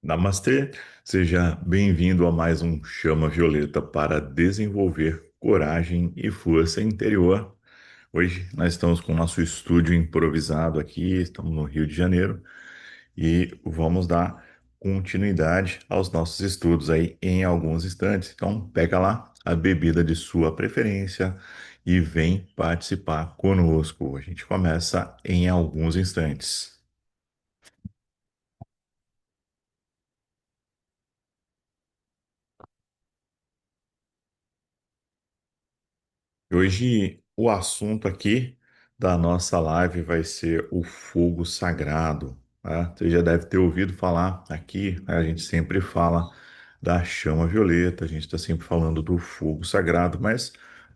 Namastê, seja bem-vindo a mais um Chama Violeta para desenvolver coragem e força interior. Hoje nós estamos com o nosso estúdio improvisado aqui, estamos no Rio de Janeiro e vamos dar continuidade aos nossos estudos aí em alguns instantes. Então, pega lá a bebida de sua preferência e vem participar conosco. A gente começa em alguns instantes. Hoje o assunto aqui da nossa live vai ser o fogo sagrado, tá? Você já deve ter ouvido falar aqui, né? A gente sempre fala da chama violeta, a gente está sempre falando do fogo sagrado, mas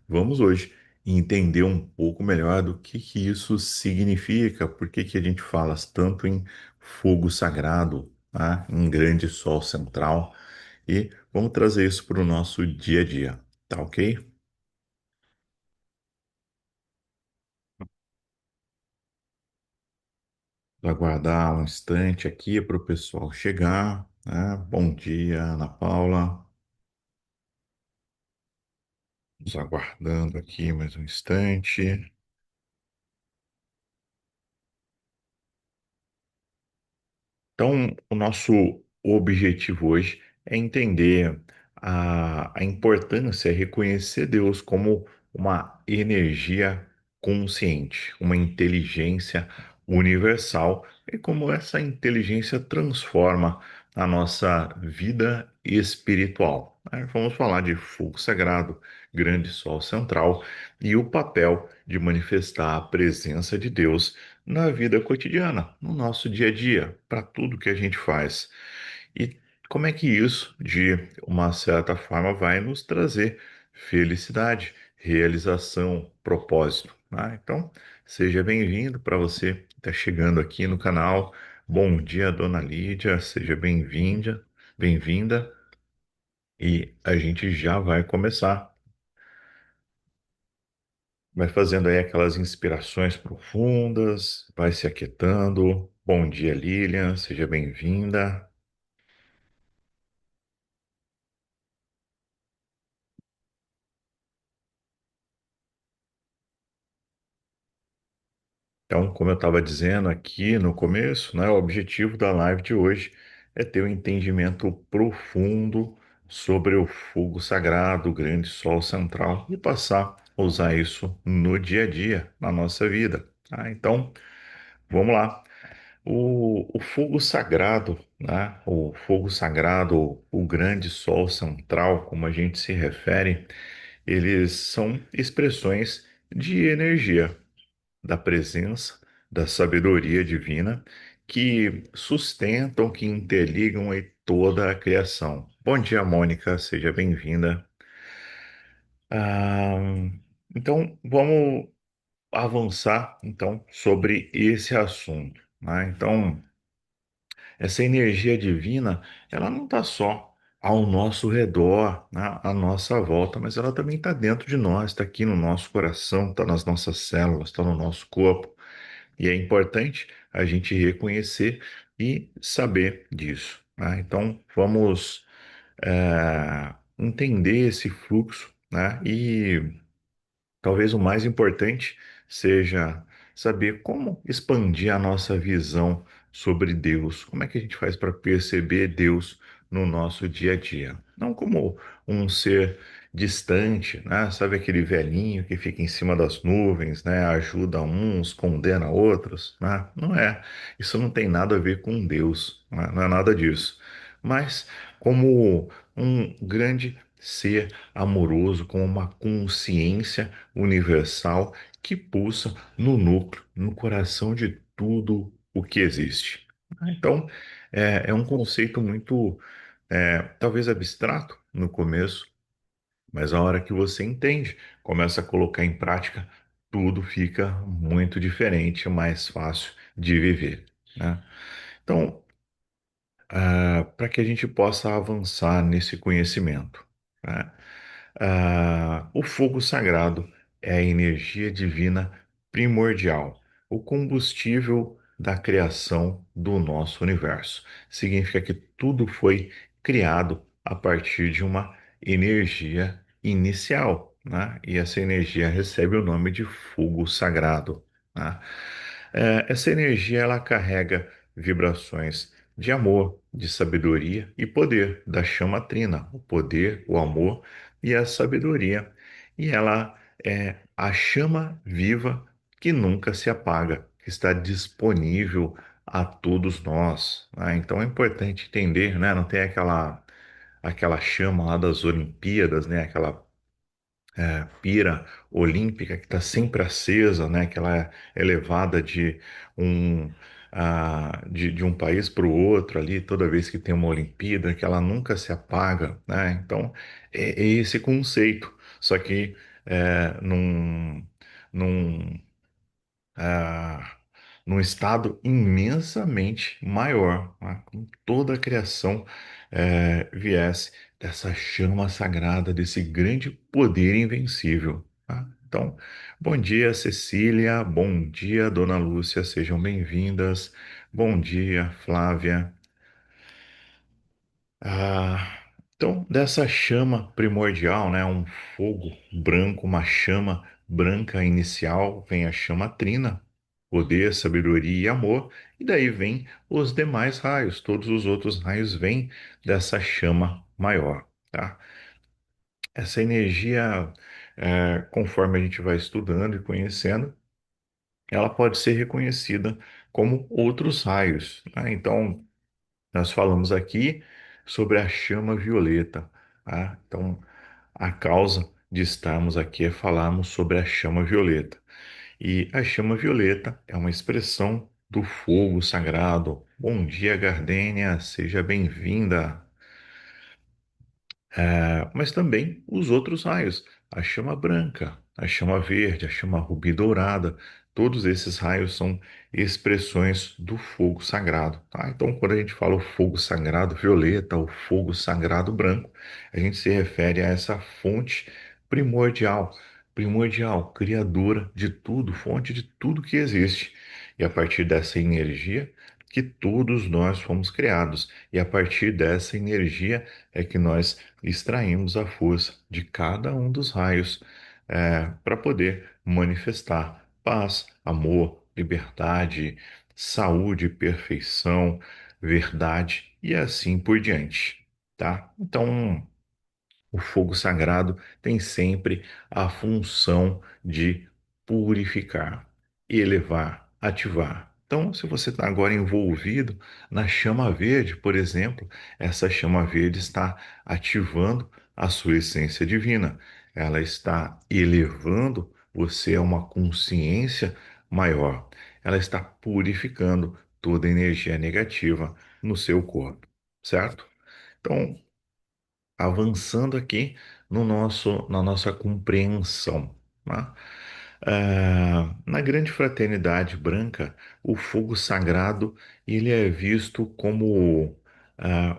vamos hoje entender um pouco melhor do que isso significa, por que que a gente fala tanto em fogo sagrado, tá? Em grande sol central, e vamos trazer isso para o nosso dia a dia, tá ok? Vou aguardar um instante aqui para o pessoal chegar, né? Bom dia, Ana Paula. Nos aguardando aqui mais um instante. Então, o nosso objetivo hoje é entender a importância, é reconhecer Deus como uma energia consciente, uma inteligência universal e como essa inteligência transforma a nossa vida espiritual. Vamos falar de fogo sagrado, grande sol central e o papel de manifestar a presença de Deus na vida cotidiana, no nosso dia a dia, para tudo que a gente faz. E como é que isso, de uma certa forma, vai nos trazer felicidade, realização, propósito, né? Então, seja bem-vindo para você que está chegando aqui no canal. Bom dia, dona Lídia, seja bem-vinda, bem-vinda. E a gente já vai começar. Vai fazendo aí aquelas inspirações profundas, vai se aquietando. Bom dia, Lilian, seja bem-vinda. Então, como eu estava dizendo aqui no começo, né, o objetivo da live de hoje é ter um entendimento profundo sobre o fogo sagrado, o grande sol central, e passar a usar isso no dia a dia, na nossa vida. Tá? Então, vamos lá. O fogo sagrado, né? O fogo sagrado, o grande sol central, como a gente se refere, eles são expressões de energia, da presença, da sabedoria divina, que sustentam, que interligam aí toda a criação. Bom dia, Mônica, seja bem-vinda. Ah, então, vamos avançar então sobre esse assunto, né? Então, essa energia divina, ela não está só ao nosso redor, né, à nossa volta, mas ela também está dentro de nós, está aqui no nosso coração, está nas nossas células, está no nosso corpo. E é importante a gente reconhecer e saber disso, né? Então, vamos entender esse fluxo, né? E talvez o mais importante seja saber como expandir a nossa visão sobre Deus. Como é que a gente faz para perceber Deus no nosso dia a dia? Não como um ser distante, né? Sabe aquele velhinho que fica em cima das nuvens, né? Ajuda uns, condena outros, né? Não é. Isso não tem nada a ver com Deus, né? Não é nada disso. Mas como um grande ser amoroso, com uma consciência universal que pulsa no núcleo, no coração de tudo o que existe. Então, é um conceito muito, talvez abstrato no começo, mas a hora que você entende, começa a colocar em prática, tudo fica muito diferente, mais fácil de viver, né? Então, para que a gente possa avançar nesse conhecimento, né? O fogo sagrado é a energia divina primordial, o combustível da criação do nosso universo. Significa que tudo foi criado a partir de uma energia inicial, né? E essa energia recebe o nome de fogo sagrado, né? Essa energia ela carrega vibrações de amor, de sabedoria e poder da chama trina, o poder, o amor e a sabedoria. E ela é a chama viva que nunca se apaga, que está disponível a todos nós, né? Então é importante entender, né? Não tem aquela chama lá das Olimpíadas, né? Aquela pira olímpica que está sempre acesa, né? Que ela é elevada um de um país para o outro ali, toda vez que tem uma Olimpíada, que ela nunca se apaga, né? Então é esse conceito, só que num, ah, num estado imensamente maior, né? Com toda a criação viesse dessa chama sagrada, desse grande poder invencível. Tá? Então, bom dia, Cecília, bom dia, Dona Lúcia, sejam bem-vindas. Bom dia, Flávia. Ah, então, dessa chama primordial, né, um fogo branco, uma chama branca inicial, vem a chama trina, poder, sabedoria e amor, e daí vem os demais raios, todos os outros raios vêm dessa chama maior, tá? Essa energia, conforme a gente vai estudando e conhecendo, ela pode ser reconhecida como outros raios, né? Então, nós falamos aqui sobre a chama violeta, tá? Então, a causa de estarmos aqui é falarmos sobre a chama violeta. E a chama violeta é uma expressão do fogo sagrado. Bom dia, Gardênia, seja bem-vinda. Mas também os outros raios, a chama branca, a chama verde, a chama rubi dourada, todos esses raios são expressões do fogo sagrado, tá? Então, quando a gente fala o fogo sagrado violeta, o fogo sagrado branco, a gente se refere a essa fonte primordial, primordial, criadora de tudo, fonte de tudo que existe. E a partir dessa energia que todos nós fomos criados, e a partir dessa energia é que nós extraímos a força de cada um dos raios para poder manifestar paz, amor, liberdade, saúde, perfeição, verdade e assim por diante, tá? Então, o fogo sagrado tem sempre a função de purificar, elevar, ativar. Então, se você está agora envolvido na chama verde, por exemplo, essa chama verde está ativando a sua essência divina. Ela está elevando você a uma consciência maior. Ela está purificando toda a energia negativa no seu corpo, certo? Então, avançando aqui no na nossa compreensão, né? Na grande fraternidade branca, o fogo sagrado ele é visto como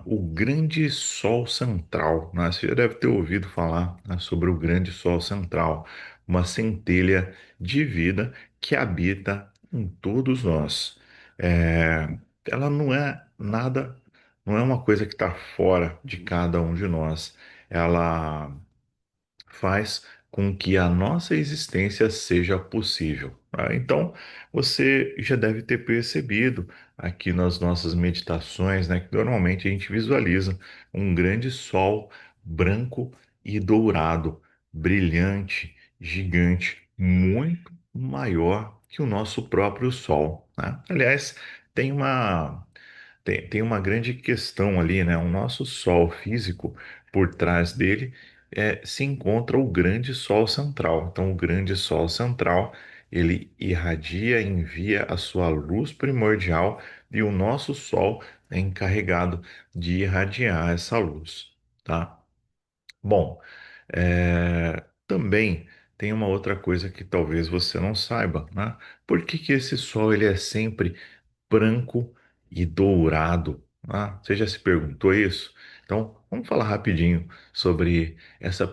o grande sol central, né? Você já deve ter ouvido falar, né, sobre o grande sol central, uma centelha de vida que habita em todos nós. É, ela não é nada, não é uma coisa que está fora de cada um de nós. Ela faz com que a nossa existência seja possível, tá? Então, você já deve ter percebido aqui nas nossas meditações, né, que normalmente a gente visualiza um grande sol branco e dourado, brilhante, gigante, muito maior que o nosso próprio sol, né? Aliás, tem tem uma grande questão ali, né? O nosso Sol físico, por trás dele, se encontra o grande Sol central. Então, o grande Sol central, ele irradia, envia a sua luz primordial e o nosso Sol é encarregado de irradiar essa luz, tá? Bom, também tem uma outra coisa que talvez você não saiba, né? Por que que esse Sol ele é sempre branco e dourado? Ah, você já se perguntou isso? Então, vamos falar rapidinho sobre essa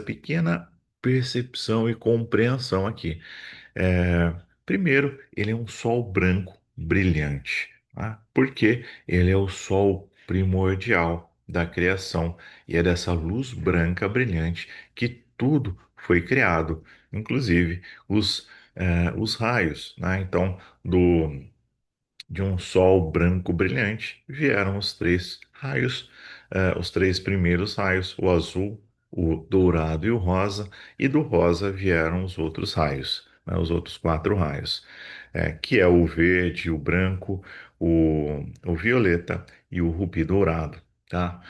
pequena percepção e compreensão aqui. Primeiro, ele é um sol branco. brilhante, tá? Porque ele é o sol primordial da criação e é dessa luz branca brilhante que tudo foi criado, inclusive os raios, né? Então, de um sol branco brilhante vieram os três raios, os três primeiros raios, o azul, o dourado e o rosa, e do rosa vieram os outros raios, né, os outros quatro raios, que é o verde, o branco, o violeta e o rubi dourado, tá?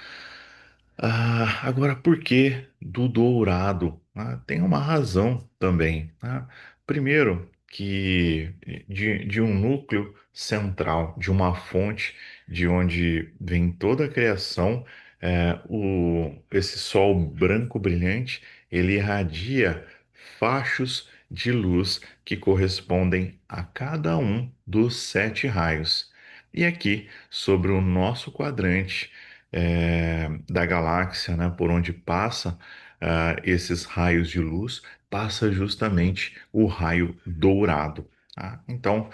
Agora, por que do dourado? Tem uma razão também, tá? Primeiro, que de um núcleo central, de uma fonte de onde vem toda a criação, esse sol branco brilhante, ele irradia fachos de luz que correspondem a cada um dos sete raios. E aqui, sobre o nosso quadrante, da galáxia, né, por onde passa esses raios de luz, passa justamente o raio dourado. Tá? Então,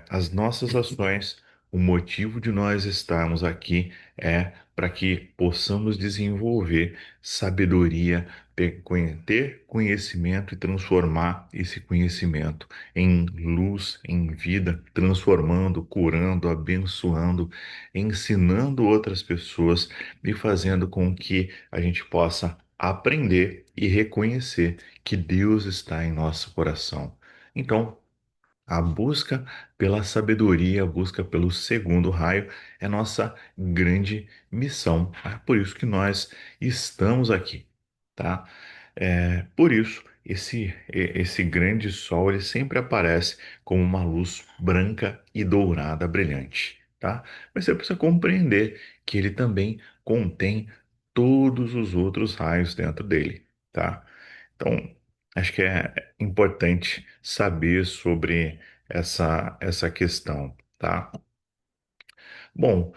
as nossas ações, o motivo de nós estarmos aqui é para que possamos desenvolver sabedoria, ter conhecimento e transformar esse conhecimento em luz, em vida, transformando, curando, abençoando, ensinando outras pessoas e fazendo com que a gente possa aprender e reconhecer que Deus está em nosso coração. Então, a busca pela sabedoria, a busca pelo segundo raio é nossa grande missão. É por isso que nós estamos aqui, tá? Por isso, esse grande sol, ele sempre aparece como uma luz branca e dourada brilhante, tá? Mas você precisa compreender que ele também contém todos os outros raios dentro dele, tá? Então, acho que é importante saber sobre essa questão, tá? Bom,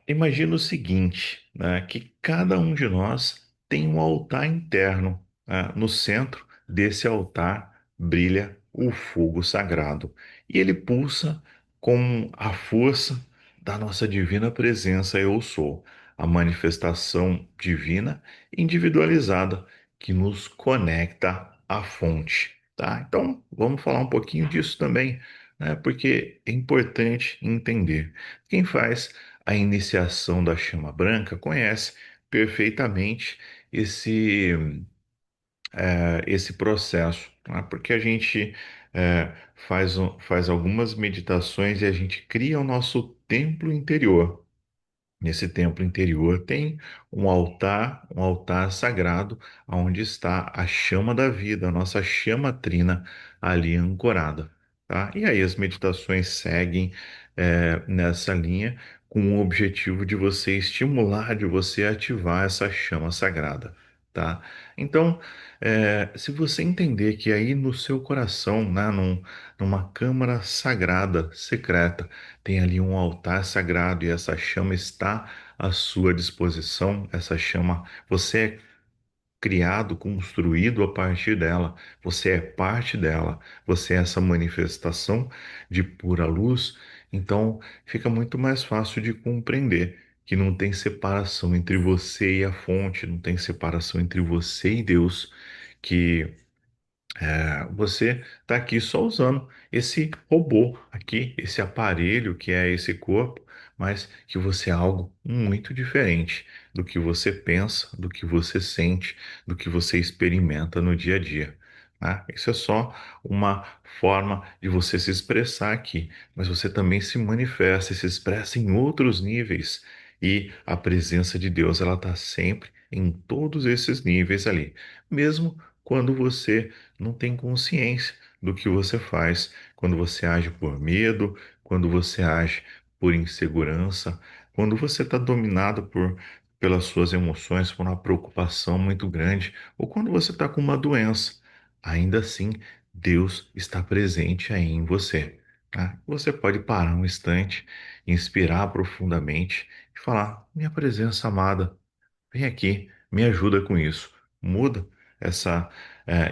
imagina o seguinte, né, que cada um de nós tem um altar interno. No centro desse altar brilha o fogo sagrado e ele pulsa com a força da nossa divina presença Eu Sou, a manifestação divina individualizada que nos conecta à fonte, tá? Então, vamos falar um pouquinho disso também, né, porque é importante entender. Quem faz a iniciação da chama branca conhece perfeitamente esse, esse processo, tá? Porque a gente faz algumas meditações e a gente cria o nosso templo interior. Nesse templo interior tem um altar sagrado, onde está a chama da vida, a nossa chama trina ali ancorada, tá? E aí as meditações seguem nessa linha com o objetivo de você estimular, de você ativar essa chama sagrada, tá? Então, se você entender que aí no seu coração, né, numa câmara sagrada, secreta, tem ali um altar sagrado e essa chama está à sua disposição. Essa chama, você é criado, construído a partir dela, você é parte dela, você é essa manifestação de pura luz. Então, fica muito mais fácil de compreender que não tem separação entre você e a fonte, não tem separação entre você e Deus, que você está aqui só usando esse robô aqui, esse aparelho que é esse corpo, mas que você é algo muito diferente do que você pensa, do que você sente, do que você experimenta no dia a dia. Tá? Isso é só uma forma de você se expressar aqui, mas você também se manifesta e se expressa em outros níveis. E a presença de Deus, ela está sempre em todos esses níveis ali, mesmo quando você não tem consciência do que você faz, quando você age por medo, quando você age por insegurança, quando você está dominado pelas suas emoções, por uma preocupação muito grande, ou quando você está com uma doença. Ainda assim, Deus está presente aí em você. Tá? Você pode parar um instante, inspirar profundamente e falar: Minha presença amada, vem aqui, me ajuda com isso. Muda essa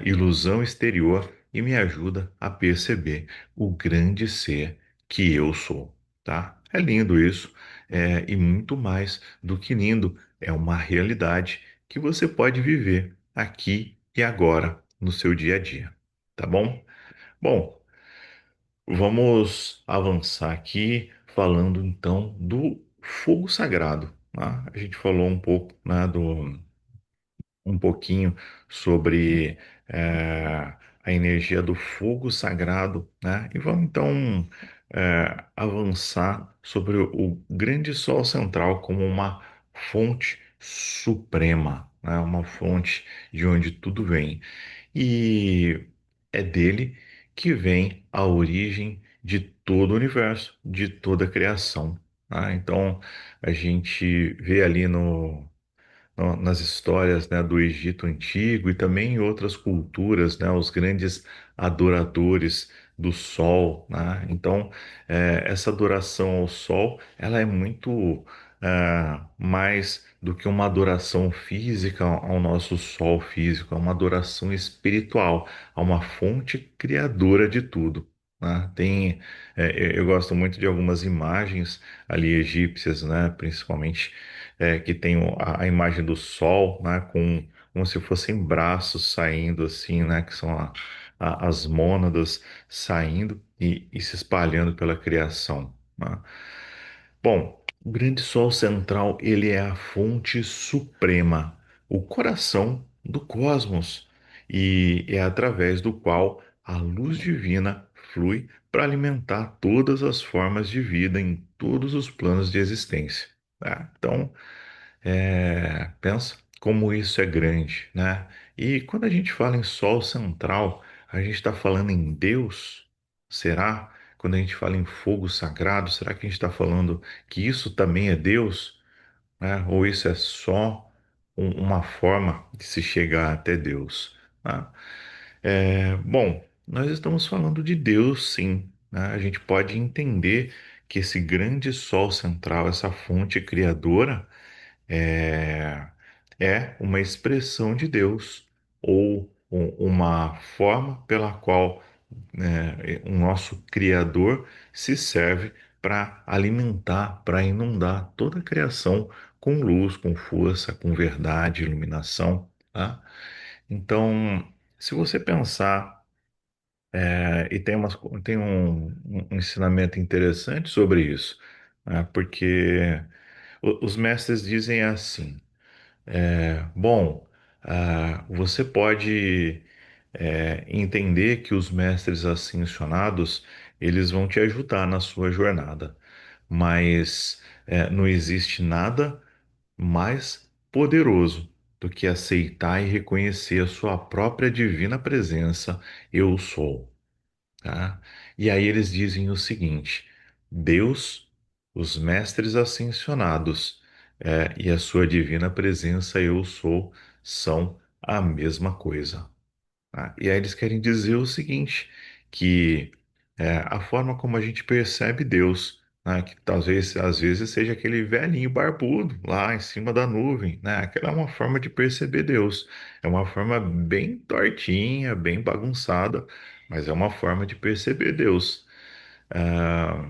ilusão exterior e me ajuda a perceber o grande ser que eu sou, tá? É lindo isso, e muito mais do que lindo, é uma realidade que você pode viver aqui e agora no seu dia a dia, tá bom? Bom, vamos avançar aqui falando então do fogo sagrado, tá? A gente falou um pouco, né, um pouquinho sobre a energia do fogo sagrado, né? E vamos então avançar sobre o grande sol central como uma fonte suprema, né? Uma fonte de onde tudo vem. E é dele que vem a origem de todo o universo, de toda a criação, né? Então a gente vê ali nas histórias, né, do Egito Antigo e também em outras culturas, né, os grandes adoradores do sol, né? Então, essa adoração ao sol, ela é muito mais do que uma adoração física ao nosso sol físico, é uma adoração espiritual, a uma fonte criadora de tudo. Né? Eu gosto muito de algumas imagens ali egípcias, né, principalmente que tem a imagem do sol, né, com como se fossem braços saindo assim, né, que são as mônadas saindo e se espalhando pela criação, né? Bom, o grande sol central, ele é a fonte suprema, o coração do cosmos, e é através do qual a luz divina flui para alimentar todas as formas de vida em todos os planos de existência, tá? Então, pensa como isso é grande, né? E quando a gente fala em Sol central, a gente está falando em Deus? Será? Quando a gente fala em fogo sagrado, será que a gente está falando que isso também é Deus? Né? Ou isso é só uma forma de se chegar até Deus? Né? Bom, nós estamos falando de Deus, sim, né? A gente pode entender que esse grande Sol central, essa fonte criadora, é, é uma expressão de Deus ou uma forma pela qual o nosso Criador se serve para alimentar, para inundar toda a criação com luz, com força, com verdade, iluminação, tá? Então, se você pensar, e tem um ensinamento interessante sobre isso, né? Porque os mestres dizem assim. Bom, você pode entender que os mestres ascensionados eles vão te ajudar na sua jornada, mas não existe nada mais poderoso do que aceitar e reconhecer a sua própria divina presença, eu sou, tá? E aí eles dizem o seguinte: Deus, os mestres ascensionados, e a sua divina presença, eu sou, são a mesma coisa. Tá? E aí eles querem dizer o seguinte, que a forma como a gente percebe Deus, né, que talvez às vezes seja aquele velhinho barbudo lá em cima da nuvem, né? Aquela é uma forma de perceber Deus. É uma forma bem tortinha, bem bagunçada, mas é uma forma de perceber Deus. Ah,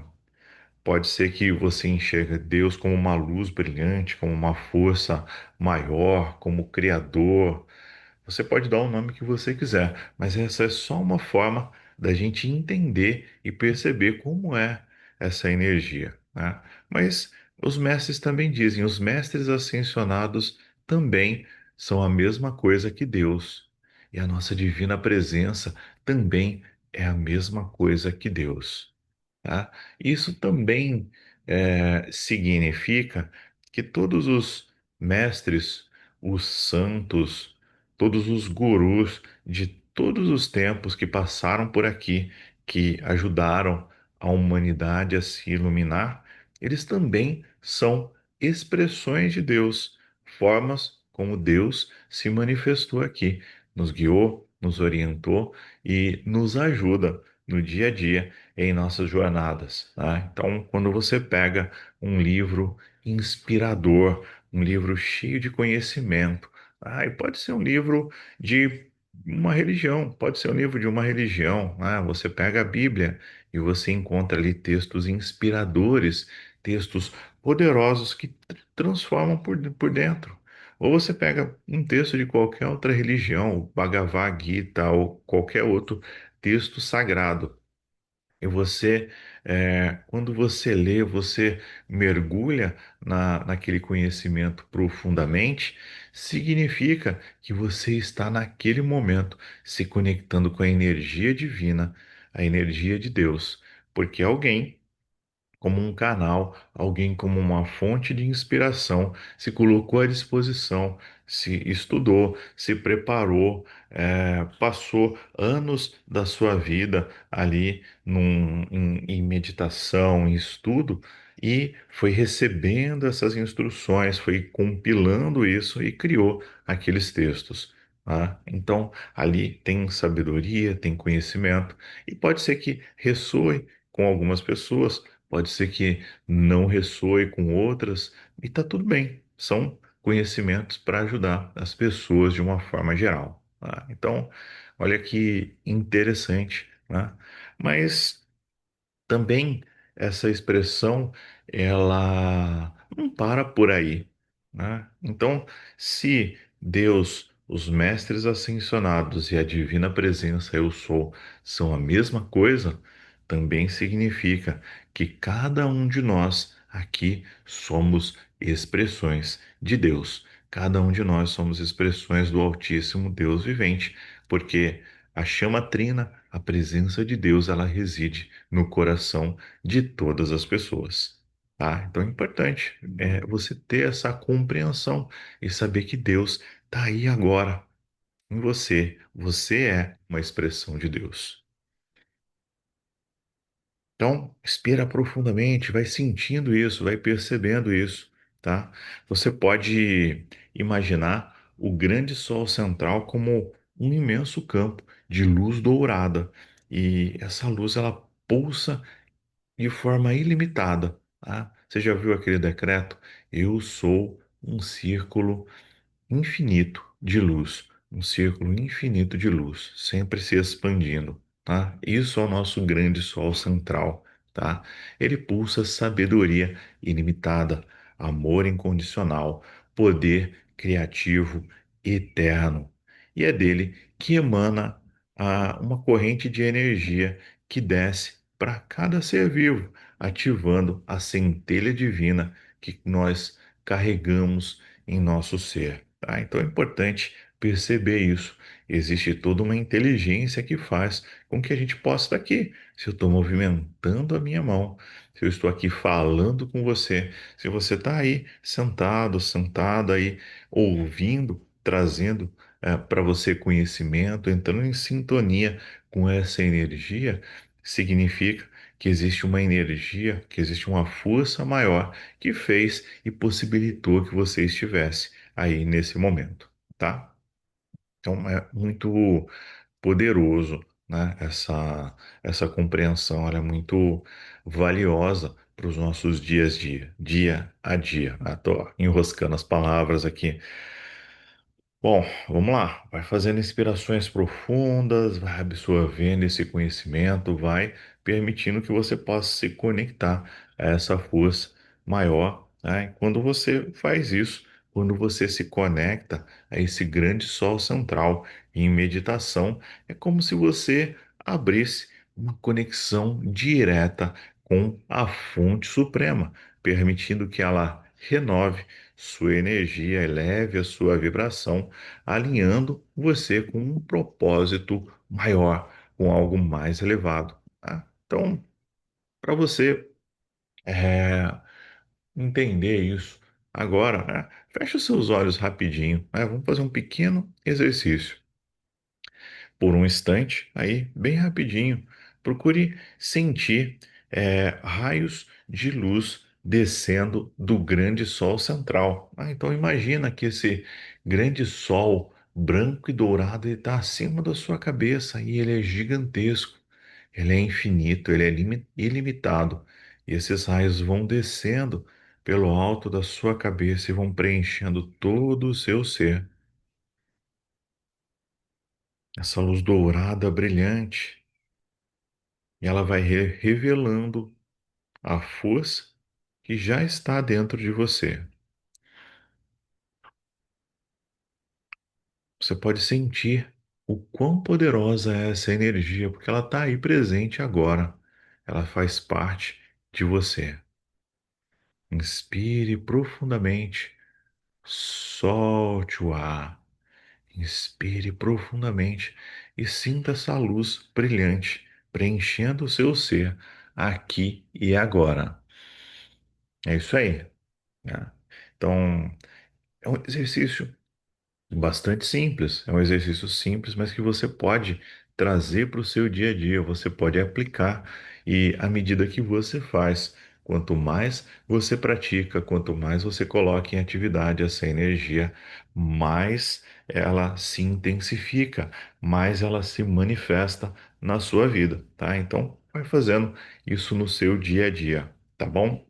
pode ser que você enxerga Deus como uma luz brilhante, como uma força maior, como Criador. Você pode dar o nome que você quiser, mas essa é só uma forma da gente entender e perceber como é essa energia, né? Mas os mestres também dizem, os mestres ascensionados também são a mesma coisa que Deus. E a nossa divina presença também é a mesma coisa que Deus, tá? Isso também significa que todos os mestres, os santos, todos os gurus de todos os tempos que passaram por aqui, que ajudaram a humanidade a se iluminar, eles também são expressões de Deus, formas como Deus se manifestou aqui, nos guiou, nos orientou e nos ajuda no dia a dia em nossas jornadas, tá? Então, quando você pega um livro inspirador, um livro cheio de conhecimento, e pode ser um livro de uma religião, pode ser o livro de uma religião. Ah, você pega a Bíblia e você encontra ali textos inspiradores, textos poderosos que transformam por dentro. Ou você pega um texto de qualquer outra religião, o Bhagavad Gita ou qualquer outro texto sagrado. E você, quando você lê, você mergulha naquele conhecimento profundamente, significa que você está naquele momento se conectando com a energia divina, a energia de Deus, porque alguém como um canal, alguém como uma fonte de inspiração, se colocou à disposição, se estudou, se preparou, passou anos da sua vida ali em meditação, em estudo, e foi recebendo essas instruções, foi compilando isso e criou aqueles textos. Tá? Então, ali tem sabedoria, tem conhecimento, e pode ser que ressoe com algumas pessoas. Pode ser que não ressoe com outras, e tá tudo bem. São conhecimentos para ajudar as pessoas de uma forma geral. Tá? Então, olha que interessante, né? Mas também essa expressão ela não para por aí, né? Então, se Deus, os mestres ascensionados e a divina presença eu sou são a mesma coisa, também significa que cada um de nós aqui somos expressões de Deus. Cada um de nós somos expressões do Altíssimo Deus vivente, porque a chama trina, a presença de Deus, ela reside no coração de todas as pessoas. Tá? Então é importante você ter essa compreensão e saber que Deus está aí agora em você. Você é uma expressão de Deus. Então, inspira profundamente, vai sentindo isso, vai percebendo isso, tá? Você pode imaginar o grande sol central como um imenso campo de luz dourada. E essa luz ela pulsa de forma ilimitada, tá? Você já viu aquele decreto? Eu sou um círculo infinito de luz, um círculo infinito de luz, sempre se expandindo, tá? Isso é o nosso grande sol central, tá? Ele pulsa sabedoria ilimitada, amor incondicional, poder criativo eterno. E é dele que emana uma corrente de energia que desce para cada ser vivo, ativando a centelha divina que nós carregamos em nosso ser. Tá? Então é importante perceber isso. Existe toda uma inteligência que faz com que a gente possa estar aqui. Se eu estou movimentando a minha mão, se eu estou aqui falando com você, se você está aí sentado, sentada aí, ouvindo, trazendo para você conhecimento, entrando em sintonia com essa energia, significa que existe uma energia, que existe uma força maior que fez e possibilitou que você estivesse aí nesse momento, tá? Então é muito poderoso, né? Essa compreensão, ela é muito valiosa para os nossos dia a dia. Ah, tô enroscando as palavras aqui. Bom, vamos lá. Vai fazendo inspirações profundas, vai absorvendo esse conhecimento, vai permitindo que você possa se conectar a essa força maior, né? Quando você faz isso, quando você se conecta a esse grande sol central em meditação, é como se você abrisse uma conexão direta com a fonte suprema, permitindo que ela renove sua energia, eleve a sua vibração, alinhando você com um propósito maior, com algo mais elevado. Tá? Então, para você é, entender isso agora, né, feche os seus olhos rapidinho, né? Vamos fazer um pequeno exercício por um instante, aí, bem rapidinho. Procure sentir raios de luz descendo do grande sol central. Então imagina que esse grande sol branco e dourado está acima da sua cabeça e ele é gigantesco. Ele é infinito, ele é ilimitado. E esses raios vão descendo pelo alto da sua cabeça e vão preenchendo todo o seu ser. essa luz dourada brilhante, e ela vai revelando a força que já está dentro de você. Você pode sentir o quão poderosa é essa energia, porque ela está aí presente agora. Ela faz parte de você. Inspire profundamente, solte o ar. Inspire profundamente e sinta essa luz brilhante preenchendo o seu ser aqui e agora. É isso aí, né? Então, é um exercício bastante simples, é um exercício simples, mas que você pode trazer para o seu dia a dia, você pode aplicar e à medida que você faz, quanto mais você pratica, quanto mais você coloca em atividade essa energia, mais ela se intensifica, mais ela se manifesta na sua vida, tá? Então, vai fazendo isso no seu dia a dia, tá bom?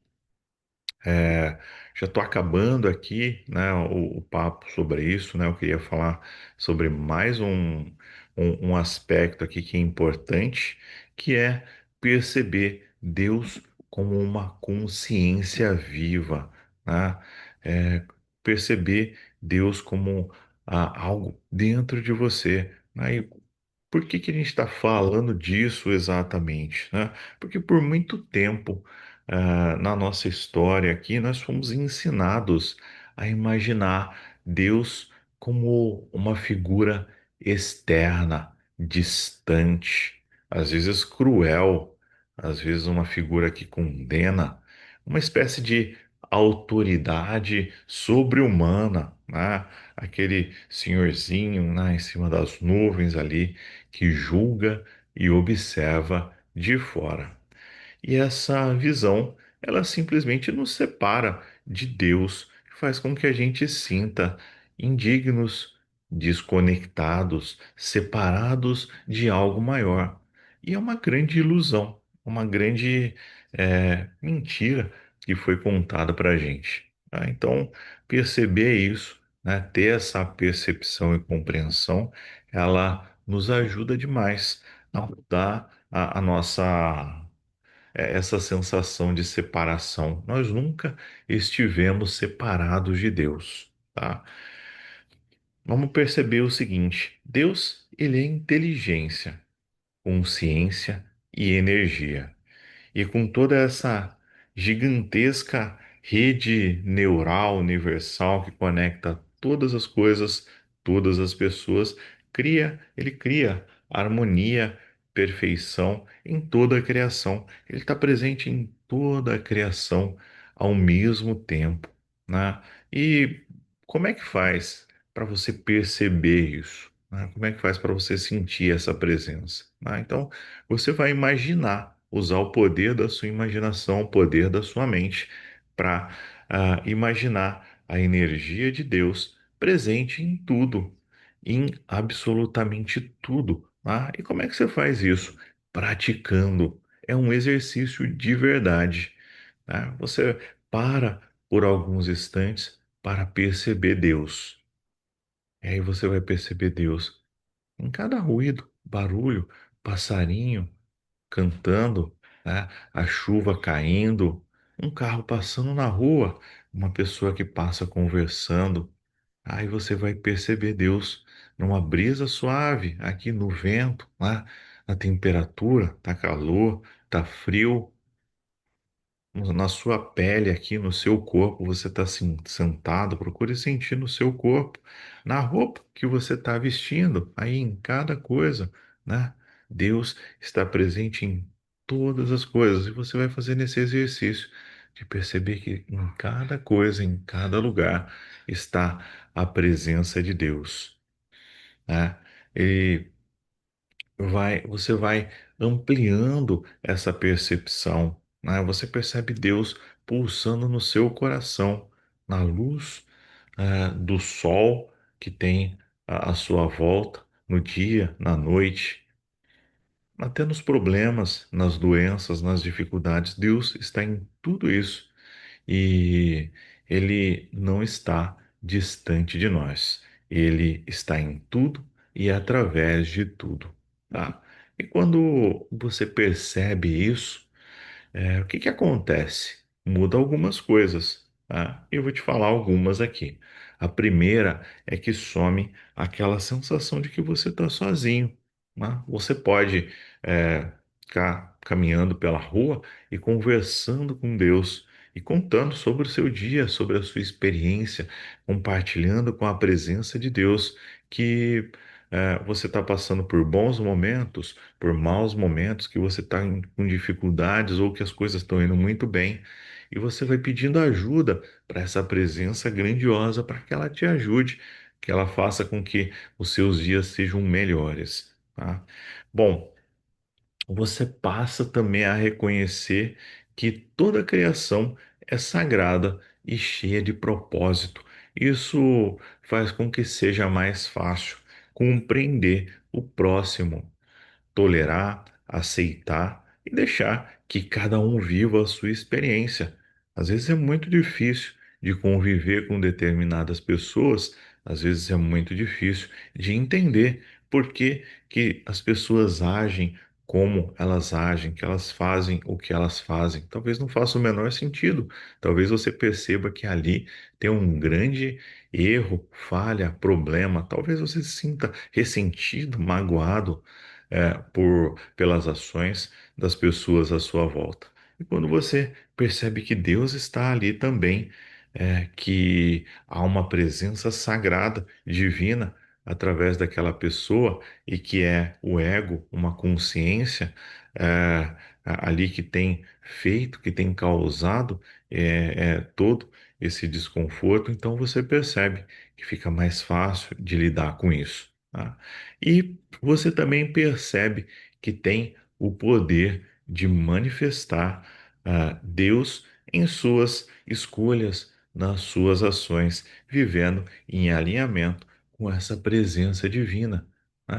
É, já estou acabando aqui, né, o papo sobre isso, né? Eu queria falar sobre mais um aspecto aqui que é importante, que é perceber Deus como uma consciência viva, né? É, perceber Deus como algo dentro de você, né? E por que que a gente está falando disso exatamente, né? Porque por muito tempo, na nossa história aqui, nós fomos ensinados a imaginar Deus como uma figura externa, distante, às vezes cruel, às vezes uma figura que condena, uma espécie de autoridade sobre-humana, né? Aquele senhorzinho, né, em cima das nuvens ali que julga e observa de fora. E essa visão, ela simplesmente nos separa de Deus, faz com que a gente sinta indignos, desconectados, separados de algo maior. E é uma grande ilusão, uma grande mentira que foi contada para a gente, tá? Então, perceber isso, né, ter essa percepção e compreensão, ela nos ajuda demais a mudar a nossa essa sensação de separação. Nós nunca estivemos separados de Deus, tá? Vamos perceber o seguinte: Deus, ele é inteligência, consciência e energia. E com toda essa gigantesca rede neural universal que conecta todas as coisas, todas as pessoas, ele cria harmonia, perfeição em toda a criação. Ele está presente em toda a criação ao mesmo tempo, né? E como é que faz para você perceber isso, né? Como é que faz para você sentir essa presença, né? Então, você vai imaginar, usar o poder da sua imaginação, o poder da sua mente, para imaginar a energia de Deus presente em tudo, em absolutamente tudo. Tá? E como é que você faz isso? Praticando. É um exercício de verdade. Tá? Você para por alguns instantes para perceber Deus. E aí você vai perceber Deus em cada ruído, barulho, passarinho cantando, né? A chuva caindo, um carro passando na rua, uma pessoa que passa conversando. Aí você vai perceber Deus numa brisa suave, aqui no vento, né? Na temperatura, tá calor, tá frio, na sua pele aqui, no seu corpo, você está sentado, procure sentir no seu corpo, na roupa que você está vestindo, aí em cada coisa, né? Deus está presente em todas as coisas e você vai fazer nesse exercício de perceber que em cada coisa, em cada lugar, está a presença de Deus, né? E você vai ampliando essa percepção, né? Você percebe Deus pulsando no seu coração, na luz, do sol que tem à sua volta, no dia, na noite, até nos problemas, nas doenças, nas dificuldades. Deus está em tudo isso e Ele não está distante de nós. Ele está em tudo e através de tudo, tá? E quando você percebe isso, o que que acontece? Muda algumas coisas, tá? Eu vou te falar algumas aqui. A primeira é que some aquela sensação de que você está sozinho, né? Você pode ficar caminhando pela rua e conversando com Deus e contando sobre o seu dia, sobre a sua experiência, compartilhando com a presença de Deus que você está passando por bons momentos, por maus momentos, que você está com dificuldades ou que as coisas estão indo muito bem, e você vai pedindo ajuda para essa presença grandiosa, para que ela te ajude, que ela faça com que os seus dias sejam melhores, tá? Bom, você passa também a reconhecer que toda a criação é sagrada e cheia de propósito. Isso faz com que seja mais fácil compreender o próximo, tolerar, aceitar e deixar que cada um viva a sua experiência. Às vezes é muito difícil de conviver com determinadas pessoas, às vezes é muito difícil de entender por que que as pessoas agem como elas agem, que elas fazem o que elas fazem. Talvez não faça o menor sentido. Talvez você perceba que ali tem um grande erro, falha, problema. Talvez você se sinta ressentido, magoado pelas ações das pessoas à sua volta. E quando você percebe que Deus está ali também, que há uma presença sagrada, divina, através daquela pessoa, e que é o ego, uma consciência, é, ali que tem feito, que tem causado todo esse desconforto, então você percebe que fica mais fácil de lidar com isso, tá? E você também percebe que tem o poder de manifestar Deus em suas escolhas, nas suas ações, vivendo em alinhamento com essa presença divina.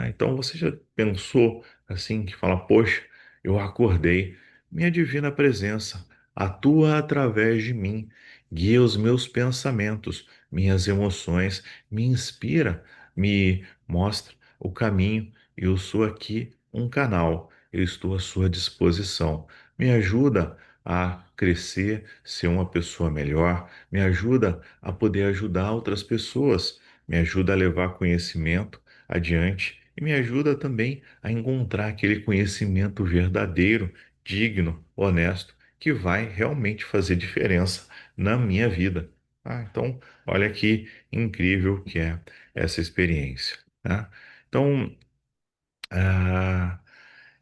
Então você já pensou assim, que fala, poxa, eu acordei, minha divina presença atua através de mim, guia os meus pensamentos, minhas emoções, me inspira, me mostra o caminho. Eu sou aqui um canal, eu estou à sua disposição. Me ajuda a crescer, ser uma pessoa melhor, me ajuda a poder ajudar outras pessoas, me ajuda a levar conhecimento adiante e me ajuda também a encontrar aquele conhecimento verdadeiro, digno, honesto, que vai realmente fazer diferença na minha vida. Então, olha que incrível que é essa experiência, né? Então, ah,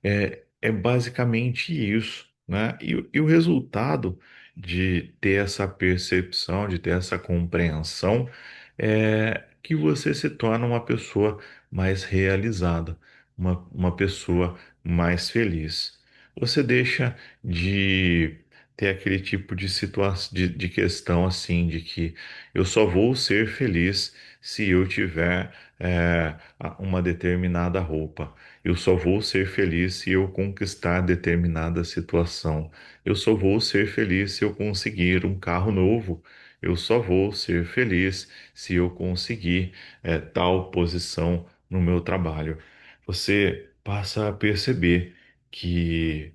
é basicamente isso, né? E o resultado de ter essa percepção, de ter essa compreensão, é que você se torna uma pessoa mais realizada, uma pessoa mais feliz. Você deixa de ter aquele tipo de situação, de questão assim, de que eu só vou ser feliz se eu tiver uma determinada roupa. Eu só vou ser feliz se eu conquistar determinada situação. Eu só vou ser feliz se eu conseguir um carro novo. Eu só vou ser feliz se eu conseguir tal posição no meu trabalho. Você passa a perceber que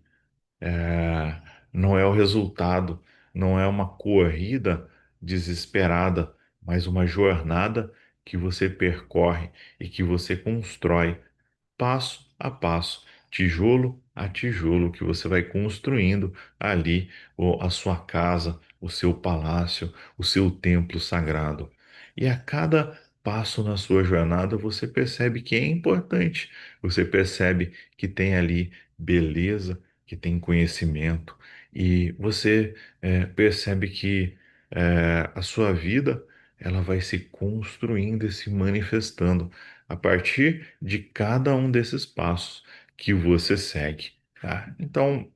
não é o resultado, não é uma corrida desesperada, mas uma jornada que você percorre e que você constrói passo a passo, tijolo a tijolo, que você vai construindo ali a sua casa, o seu palácio, o seu templo sagrado. E a cada passo na sua jornada, você percebe que é importante, você percebe que tem ali beleza, que tem conhecimento, e você percebe que a sua vida ela vai se construindo e se manifestando a partir de cada um desses passos que você segue, tá? Então,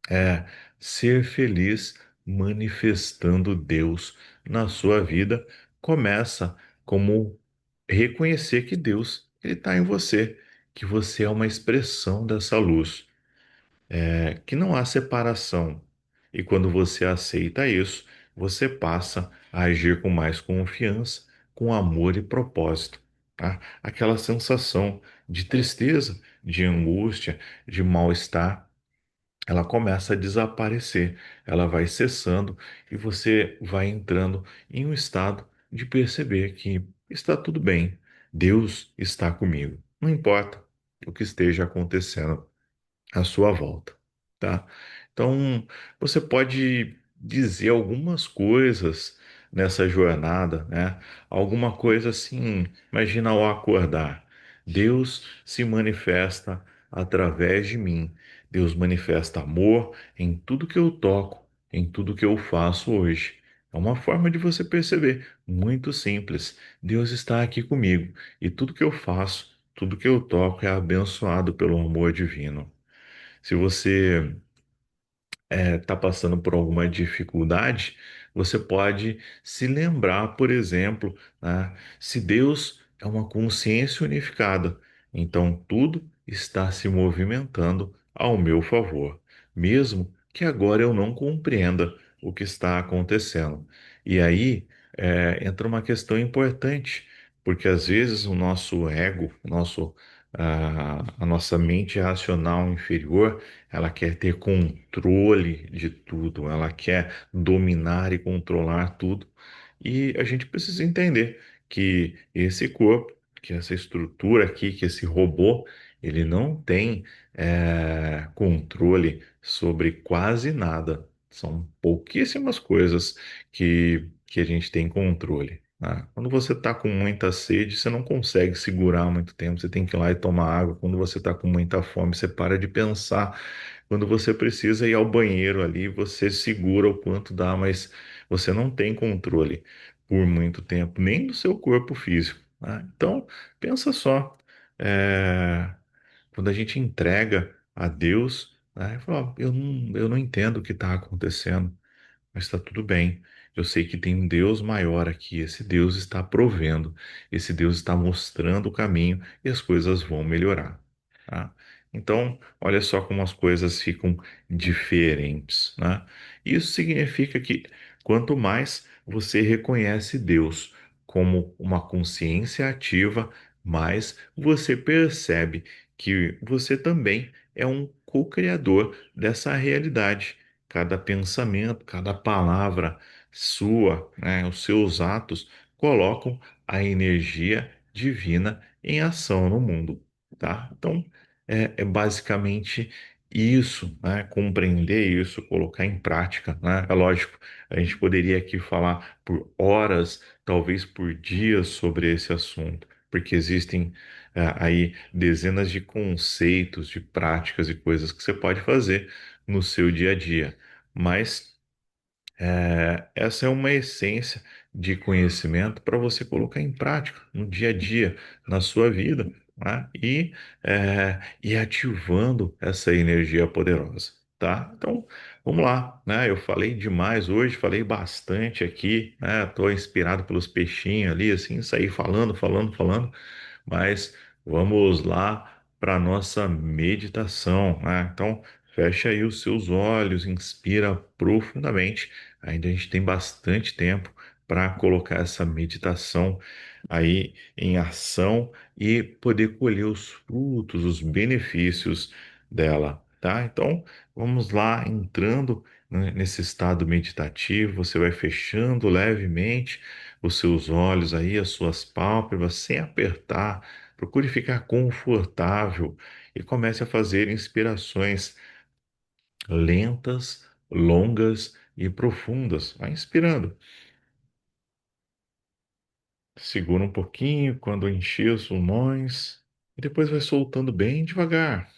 é ser feliz manifestando Deus na sua vida começa como reconhecer que Deus ele está em você, que você é uma expressão dessa luz, que não há separação. E quando você aceita isso, você passa a agir com mais confiança, com amor e propósito. tá? Aquela sensação de tristeza, de angústia, de mal-estar, ela começa a desaparecer, ela vai cessando e você vai entrando em um estado de perceber que está tudo bem, Deus está comigo, não importa o que esteja acontecendo à sua volta, tá? Então, você pode dizer algumas coisas nessa jornada, né? Alguma coisa assim, imagina ao acordar, Deus se manifesta através de mim. Deus manifesta amor em tudo que eu toco, em tudo que eu faço hoje. É uma forma de você perceber, muito simples. Deus está aqui comigo e tudo que eu faço, tudo que eu toco é abençoado pelo amor divino. Se você está passando por alguma dificuldade, você pode se lembrar, por exemplo, né, se Deus é uma consciência unificada, então tudo está se movimentando ao meu favor, mesmo que agora eu não compreenda o que está acontecendo. E aí entra uma questão importante, porque às vezes o nosso ego, a nossa mente racional inferior, ela quer ter controle de tudo, ela quer dominar e controlar tudo. E a gente precisa entender que esse corpo, que essa estrutura aqui, que esse robô, ele não tem controle sobre quase nada. São pouquíssimas coisas que a gente tem controle, né? Quando você está com muita sede, você não consegue segurar muito tempo, você tem que ir lá e tomar água. Quando você está com muita fome, você para de pensar. Quando você precisa ir ao banheiro ali, você segura o quanto dá, mas você não tem controle por muito tempo, nem do seu corpo físico, né? Então, pensa só, é, quando a gente entrega a Deus, né, fala, "Ó, eu não entendo o que está acontecendo, mas está tudo bem. Eu sei que tem um Deus maior aqui. Esse Deus está provendo. Esse Deus está mostrando o caminho e as coisas vão melhorar, tá? Então, olha só como as coisas ficam diferentes, né? Isso significa que quanto mais você reconhece Deus como uma consciência ativa, mais você percebe que você também é um co-criador dessa realidade. Cada pensamento, cada palavra sua, né, os seus atos colocam a energia divina em ação no mundo, tá? Então, é basicamente isso, né? Compreender isso, colocar em prática, né? É lógico, a gente poderia aqui falar por horas, talvez por dias sobre esse assunto, porque existem aí dezenas de conceitos, de práticas e coisas que você pode fazer no seu dia a dia. Mas essa é uma essência de conhecimento para você colocar em prática no dia a dia, na sua vida, né? E ativando essa energia poderosa, tá? Então, vamos lá, né? Eu falei demais hoje, falei bastante aqui, né? Estou inspirado pelos peixinhos ali, assim, saí falando, falando, falando, mas vamos lá para a nossa meditação, né? Então, fecha aí os seus olhos, inspira profundamente. Ainda a gente tem bastante tempo para colocar essa meditação aí em ação e poder colher os frutos, os benefícios dela, tá? Então, vamos lá, entrando, né, nesse estado meditativo, você vai fechando levemente os seus olhos aí, as suas pálpebras, sem apertar. Procure ficar confortável e comece a fazer inspirações lentas, longas e profundas. Vai inspirando. Segura um pouquinho quando encher os pulmões e depois vai soltando bem devagar.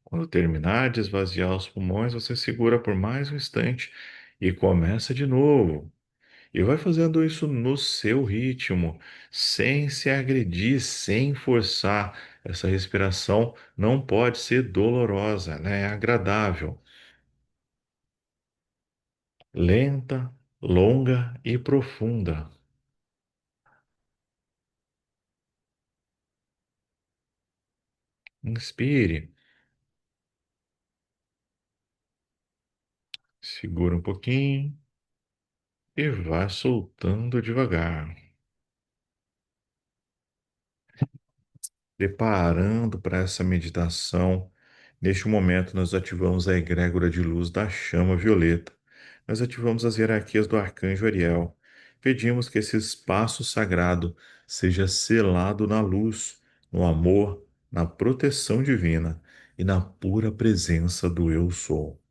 Quando terminar de esvaziar os pulmões, você segura por mais um instante e começa de novo. E vai fazendo isso no seu ritmo, sem se agredir, sem forçar. Essa respiração não pode ser dolorosa, ela é agradável, lenta, longa e profunda. Inspire, segura um pouquinho e vai soltando devagar. Preparando para essa meditação, neste momento nós ativamos a egrégora de luz da chama violeta. Nós ativamos as hierarquias do arcanjo Ariel. Pedimos que esse espaço sagrado seja selado na luz, no amor, na proteção divina e na pura presença do Eu Sou.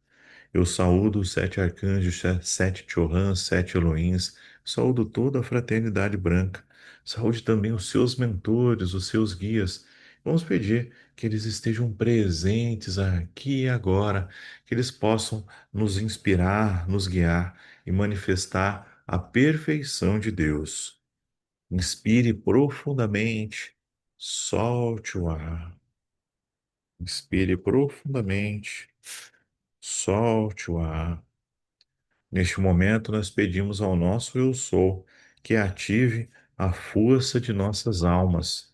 Eu saúdo os sete arcanjos, sete Chohans, sete Elohims, saúdo toda a fraternidade branca, saúde também os seus mentores, os seus guias. Vamos pedir que eles estejam presentes aqui e agora, que eles possam nos inspirar, nos guiar e manifestar a perfeição de Deus. Inspire profundamente, solte o ar. Inspire profundamente, solte o ar. Neste momento, nós pedimos ao nosso Eu Sou que ative a força de nossas almas,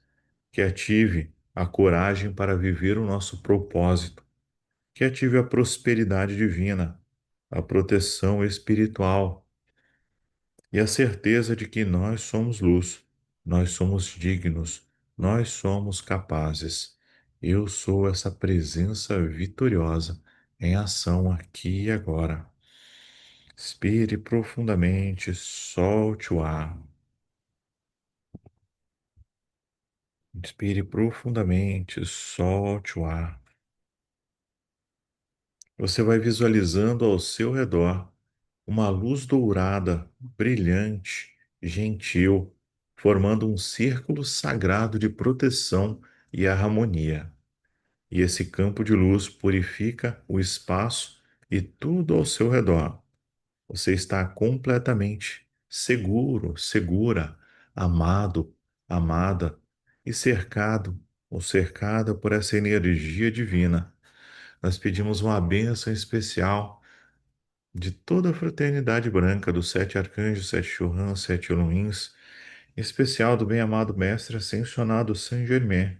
que ative a coragem para viver o nosso propósito, que ative a prosperidade divina, a proteção espiritual e a certeza de que nós somos luz, nós somos dignos, nós somos capazes. Eu sou essa presença vitoriosa em ação aqui e agora. Inspire profundamente, solte o ar. Inspire profundamente, solte o ar. Você vai visualizando ao seu redor uma luz dourada, brilhante, gentil, formando um círculo sagrado de proteção e harmonia. E esse campo de luz purifica o espaço e tudo ao seu redor. Você está completamente seguro, segura, amado, amada e cercado ou cercada por essa energia divina. Nós pedimos uma bênção especial de toda a fraternidade branca dos sete arcanjos, sete Chorrãs, sete Elohims, em especial do bem-amado Mestre Ascensionado Saint Germain,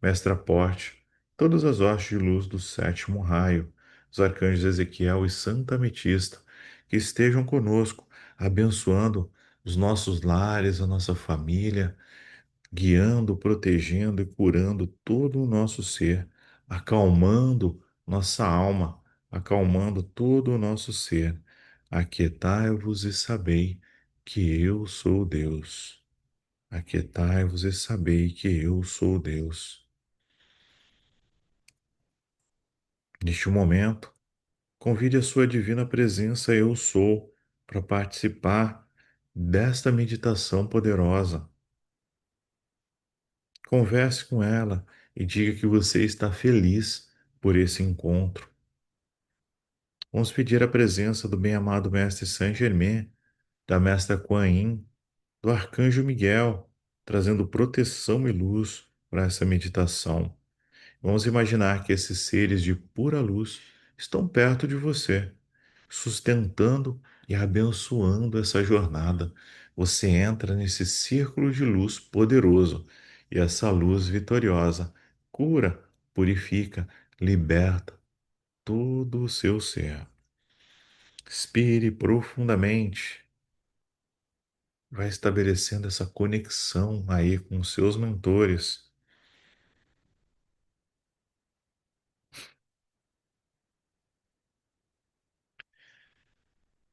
Mestre Aporte, todas as hostes de luz do sétimo raio, os arcanjos Ezequiel e Santa Ametista, que estejam conosco, abençoando os nossos lares, a nossa família, guiando, protegendo e curando todo o nosso ser, acalmando nossa alma, acalmando todo o nosso ser. Aquietai-vos e sabei que eu sou Deus. Aquietai-vos e sabei que eu sou Deus. Neste momento, convide a sua divina presença, eu sou, para participar desta meditação poderosa. Converse com ela e diga que você está feliz por esse encontro. Vamos pedir a presença do bem-amado Mestre Saint Germain, da Mestra Kuan Yin, do Arcanjo Miguel, trazendo proteção e luz para essa meditação. Vamos imaginar que esses seres de pura luz estão perto de você, sustentando e abençoando essa jornada. Você entra nesse círculo de luz poderoso e essa luz vitoriosa cura, purifica, liberta todo o seu ser. Expire profundamente. Vai estabelecendo essa conexão aí com os seus mentores.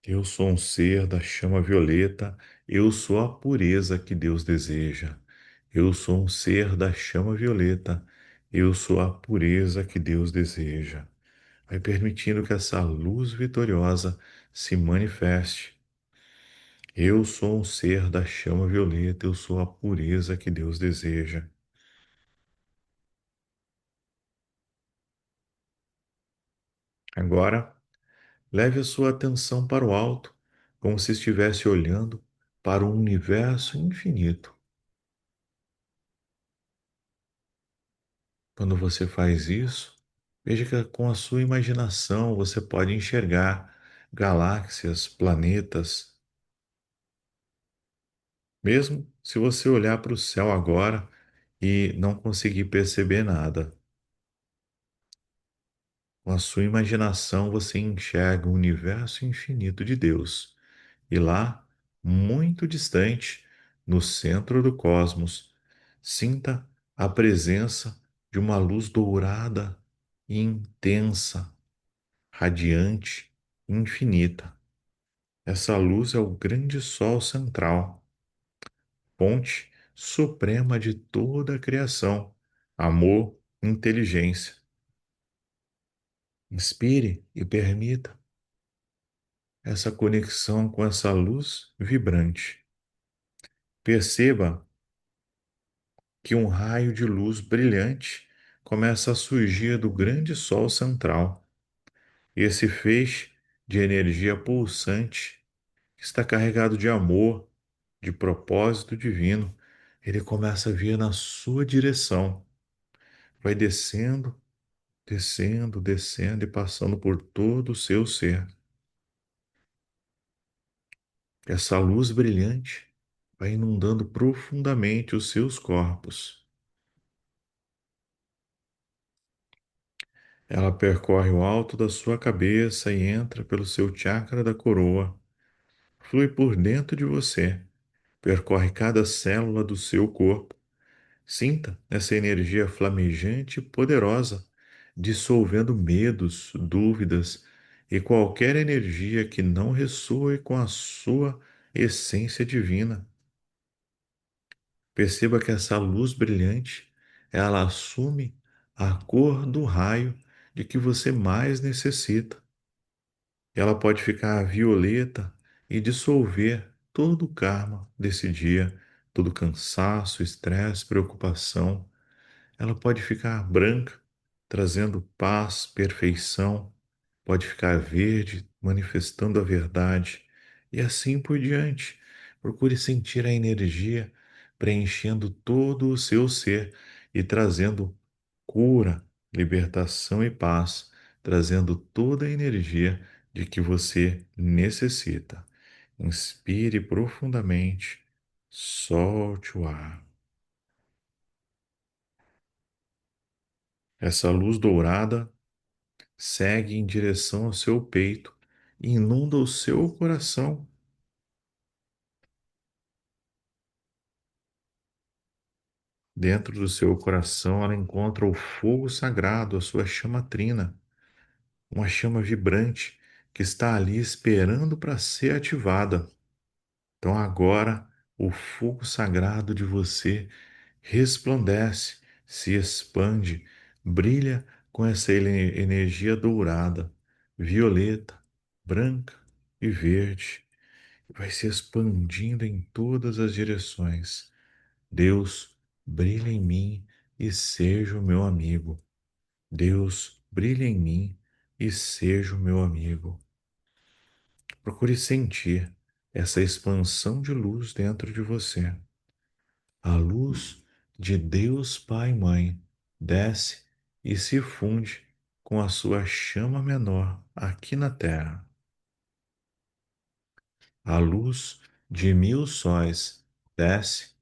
Eu sou um ser da chama violeta, eu sou a pureza que Deus deseja. Eu sou um ser da chama violeta, eu sou a pureza que Deus deseja. Vai permitindo que essa luz vitoriosa se manifeste. Eu sou um ser da chama violeta, eu sou a pureza que Deus deseja. Agora, leve a sua atenção para o alto, como se estivesse olhando para um universo infinito. Quando você faz isso, veja que com a sua imaginação você pode enxergar galáxias, planetas. Mesmo se você olhar para o céu agora e não conseguir perceber nada, com a sua imaginação você enxerga o universo infinito de Deus. E lá muito distante, no centro do cosmos. Sinta a presença de uma luz dourada e intensa, radiante, infinita. Essa luz é o grande sol central, fonte suprema de toda a criação, amor, inteligência. Inspire e permita essa conexão com essa luz vibrante. Perceba que um raio de luz brilhante começa a surgir do grande sol central. Esse feixe de energia pulsante que está carregado de amor, de propósito divino, ele começa a vir na sua direção. Vai descendo, descendo, descendo e passando por todo o seu ser. Essa luz brilhante vai inundando profundamente os seus corpos. Ela percorre o alto da sua cabeça e entra pelo seu chakra da coroa, flui por dentro de você, percorre cada célula do seu corpo. Sinta essa energia flamejante e poderosa, dissolvendo medos, dúvidas e qualquer energia que não ressoe com a sua essência divina. Perceba que essa luz brilhante, ela assume a cor do raio de que você mais necessita. Ela pode ficar violeta e dissolver todo o karma desse dia, todo cansaço, estresse, preocupação. Ela pode ficar branca, trazendo paz, perfeição, pode ficar verde, manifestando a verdade, e assim por diante. Procure sentir a energia preenchendo todo o seu ser e trazendo cura, libertação e paz, trazendo toda a energia de que você necessita. Inspire profundamente, solte o ar. Essa luz dourada segue em direção ao seu peito e inunda o seu coração. Dentro do seu coração, ela encontra o fogo sagrado, a sua chama trina, uma chama vibrante que está ali esperando para ser ativada. Então, agora, o fogo sagrado de você resplandece, se expande, brilha com essa energia dourada, violeta, branca e verde. Vai se expandindo em todas as direções. Deus, brilha em mim e seja o meu amigo. Deus, brilha em mim e seja o meu amigo. Procure sentir essa expansão de luz dentro de você. A luz de Deus Pai e Mãe desce e se funde com a sua chama menor aqui na Terra. A luz de mil sóis desce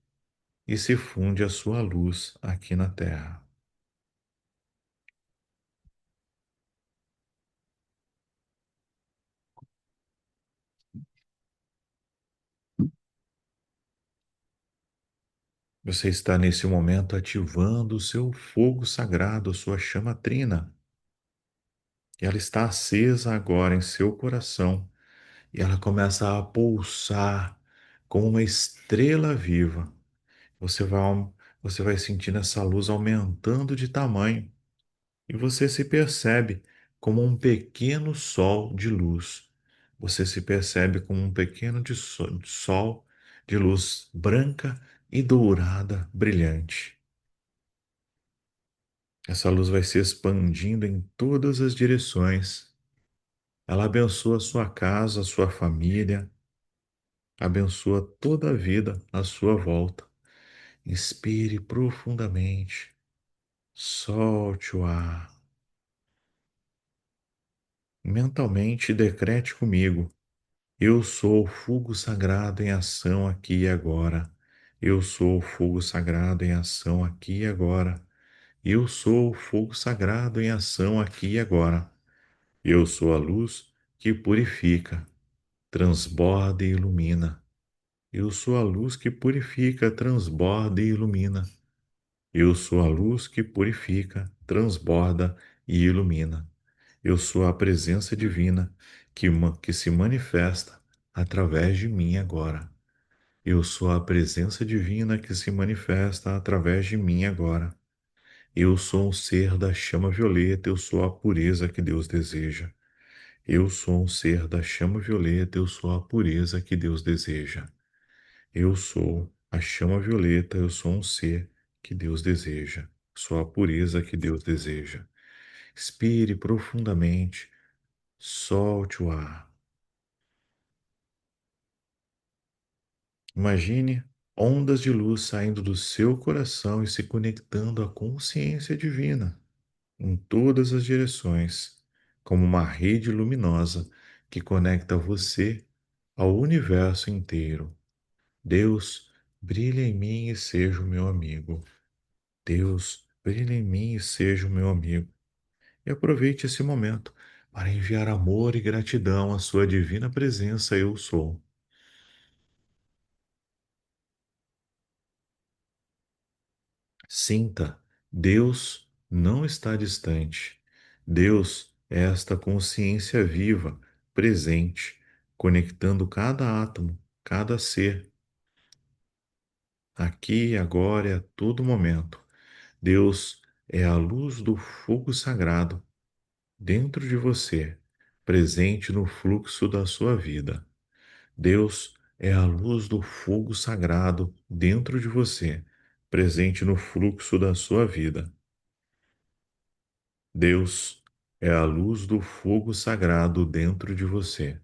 e se funde a sua luz aqui na Terra. Você está nesse momento ativando o seu fogo sagrado, a sua chama trina. E ela está acesa agora em seu coração e ela começa a pulsar como uma estrela viva. Você vai, você vai sentindo essa luz aumentando de tamanho e você se percebe como um pequeno sol de luz. Você se percebe como um pequeno sol de luz branca e dourada, brilhante. Essa luz vai se expandindo em todas as direções. Ela abençoa a sua casa, a sua família, abençoa toda a vida à sua volta. Inspire profundamente, solte o ar. Mentalmente decrete comigo: eu sou o fogo sagrado em ação aqui e agora. Eu sou o fogo sagrado em ação aqui e agora. Eu sou o fogo sagrado em ação aqui e agora. Eu sou a luz que purifica, transborda e ilumina. Eu sou a luz que purifica, transborda e ilumina. Eu sou a luz que purifica, transborda e ilumina. Eu sou a presença divina que se manifesta através de mim agora. Eu sou a presença divina que se manifesta através de mim agora. Eu sou um ser da chama violeta, eu sou a pureza que Deus deseja. Eu sou um ser da chama violeta, eu sou a pureza que Deus deseja. Eu sou a chama violeta, eu sou um ser que Deus deseja. Sou a pureza que Deus deseja. Expire profundamente, solte o ar. Imagine ondas de luz saindo do seu coração e se conectando à consciência divina em todas as direções, como uma rede luminosa que conecta você ao universo inteiro. Deus, brilha em mim e seja o meu amigo. Deus, brilha em mim e seja o meu amigo. E aproveite esse momento para enviar amor e gratidão à sua divina presença, eu sou. Sinta, Deus não está distante. Deus é esta consciência viva, presente, conectando cada átomo, cada ser, aqui, agora e a todo momento. Deus é a luz do fogo sagrado dentro de você, presente no fluxo da sua vida. Deus é a luz do fogo sagrado dentro de você, presente no fluxo da sua vida. Deus é a luz do fogo sagrado dentro de você,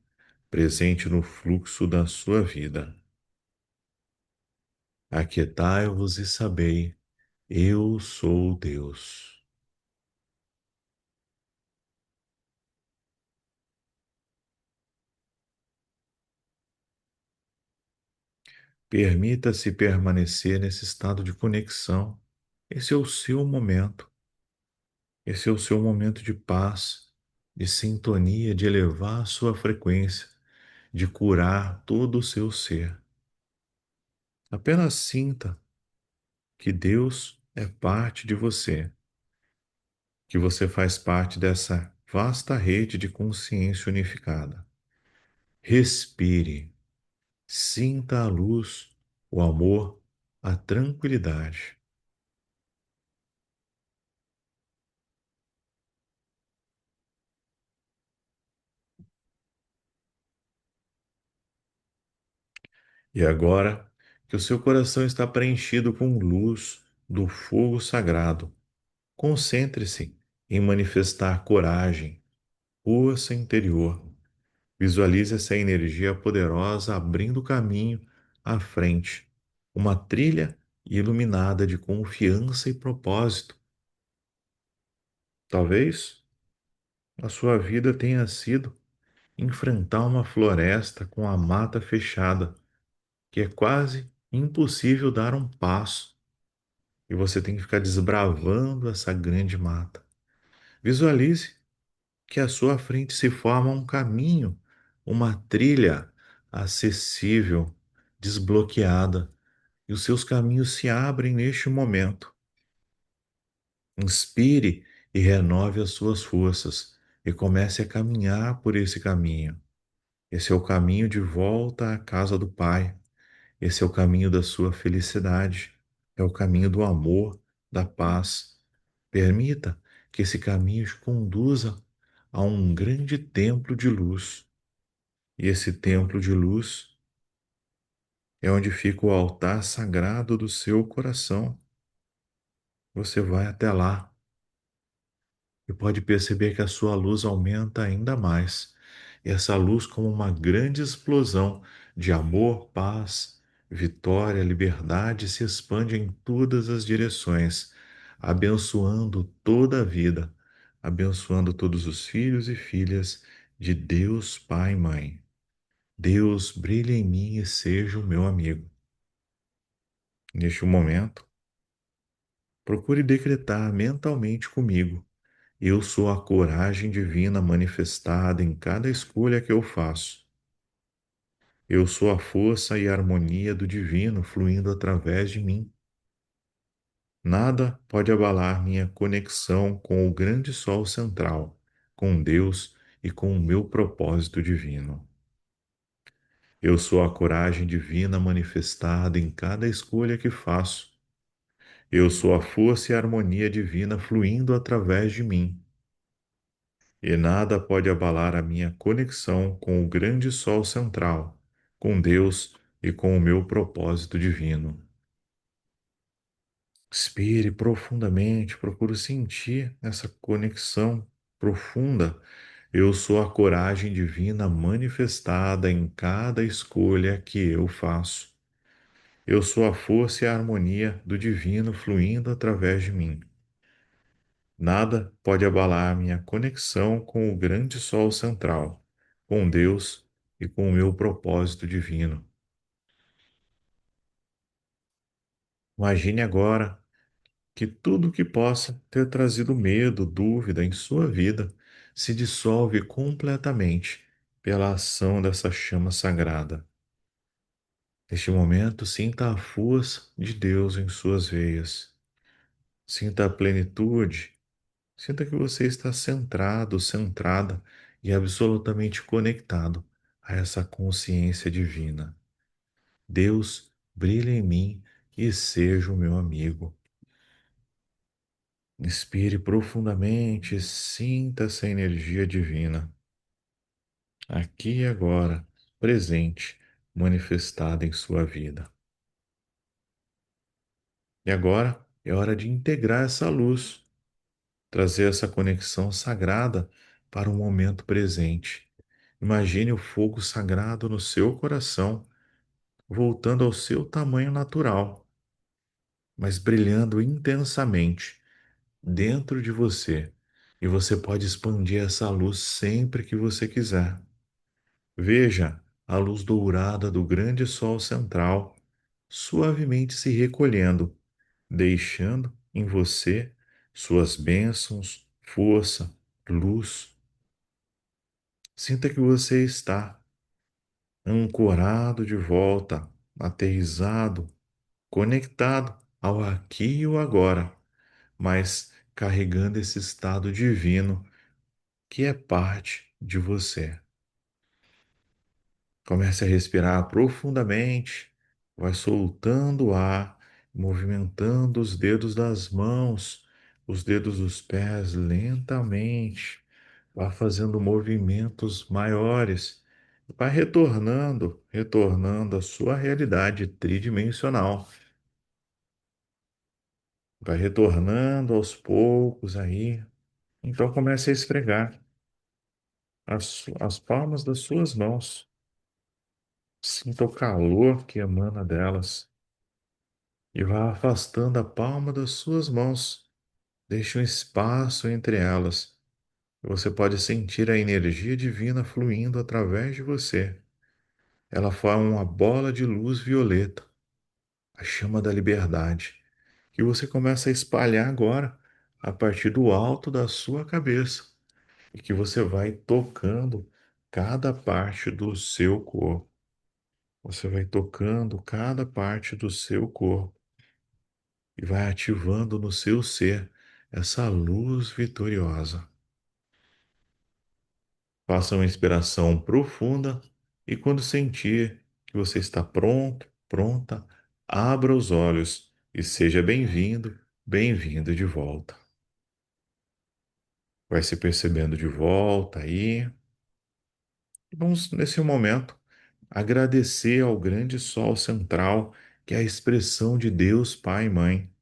presente no fluxo da sua vida. Aquietai-vos e sabei, eu sou Deus. Permita-se permanecer nesse estado de conexão. Esse é o seu momento. Esse é o seu momento de paz, de sintonia, de elevar a sua frequência, de curar todo o seu ser. Apenas sinta que Deus é parte de você, que você faz parte dessa vasta rede de consciência unificada. Respire, sinta a luz, o amor, a tranquilidade. E agora que o seu coração está preenchido com luz do fogo sagrado, concentre-se em manifestar coragem, força interior. Visualize essa energia poderosa abrindo caminho à frente, uma trilha iluminada de confiança e propósito. Talvez a sua vida tenha sido enfrentar uma floresta com a mata fechada, que é quase impossível dar um passo, e você tem que ficar desbravando essa grande mata. Visualize que à sua frente se forma um caminho, uma trilha acessível, desbloqueada, e os seus caminhos se abrem neste momento. Inspire e renove as suas forças e comece a caminhar por esse caminho. Esse é o caminho de volta à casa do Pai. Esse é o caminho da sua felicidade. É o caminho do amor, da paz. Permita que esse caminho te conduza a um grande templo de luz. E esse templo de luz é onde fica o altar sagrado do seu coração. Você vai até lá e pode perceber que a sua luz aumenta ainda mais. E essa luz, como uma grande explosão de amor, paz, vitória, liberdade, se expande em todas as direções, abençoando toda a vida, abençoando todos os filhos e filhas de Deus Pai e Mãe. Deus, brilhe em mim e seja o meu amigo. Neste momento, procure decretar mentalmente comigo: eu sou a coragem divina manifestada em cada escolha que eu faço. Eu sou a força e a harmonia do divino fluindo através de mim. Nada pode abalar minha conexão com o grande sol central, com Deus e com o meu propósito divino. Eu sou a coragem divina manifestada em cada escolha que faço. Eu sou a força e a harmonia divina fluindo através de mim. E nada pode abalar a minha conexão com o grande sol central, com Deus e com o meu propósito divino. Expire profundamente, procure sentir essa conexão profunda. Eu sou a coragem divina manifestada em cada escolha que eu faço. Eu sou a força e a harmonia do divino fluindo através de mim. Nada pode abalar minha conexão com o grande sol central, com Deus e com o meu propósito divino. Imagine agora que tudo que possa ter trazido medo, dúvida em sua vida se dissolve completamente pela ação dessa chama sagrada. Neste momento, sinta a força de Deus em suas veias. Sinta a plenitude. Sinta que você está centrado, centrada e absolutamente conectado a essa consciência divina. Deus, brilha em mim e seja o meu amigo. Inspire profundamente e sinta essa energia divina, aqui e agora, presente, manifestada em sua vida. E agora é hora de integrar essa luz, trazer essa conexão sagrada para o momento presente. Imagine o fogo sagrado no seu coração, voltando ao seu tamanho natural, mas brilhando intensamente dentro de você. E você pode expandir essa luz sempre que você quiser. Veja a luz dourada do grande sol central suavemente se recolhendo, deixando em você suas bênçãos, força, luz. Sinta que você está ancorado de volta, aterrissado, conectado ao aqui e ao agora, mas carregando esse estado divino que é parte de você. Comece a respirar profundamente, vai soltando o ar, movimentando os dedos das mãos, os dedos dos pés lentamente, vá fazendo movimentos maiores, vai retornando à sua realidade tridimensional. Vai retornando aos poucos aí. Então comece a esfregar as palmas das suas mãos. Sinta o calor que emana delas e vá afastando a palma das suas mãos. Deixe um espaço entre elas. Você pode sentir a energia divina fluindo através de você. Ela forma uma bola de luz violeta, a chama da liberdade, que você começa a espalhar agora a partir do alto da sua cabeça e que você vai tocando cada parte do seu corpo. Você vai tocando cada parte do seu corpo e vai ativando no seu ser essa luz vitoriosa. Faça uma inspiração profunda e quando sentir que você está pronto, pronta, abra os olhos e seja bem-vindo, bem-vindo de volta. Vai se percebendo de volta aí. Vamos, nesse momento, agradecer ao grande sol central, que é a expressão de Deus, Pai e Mãe.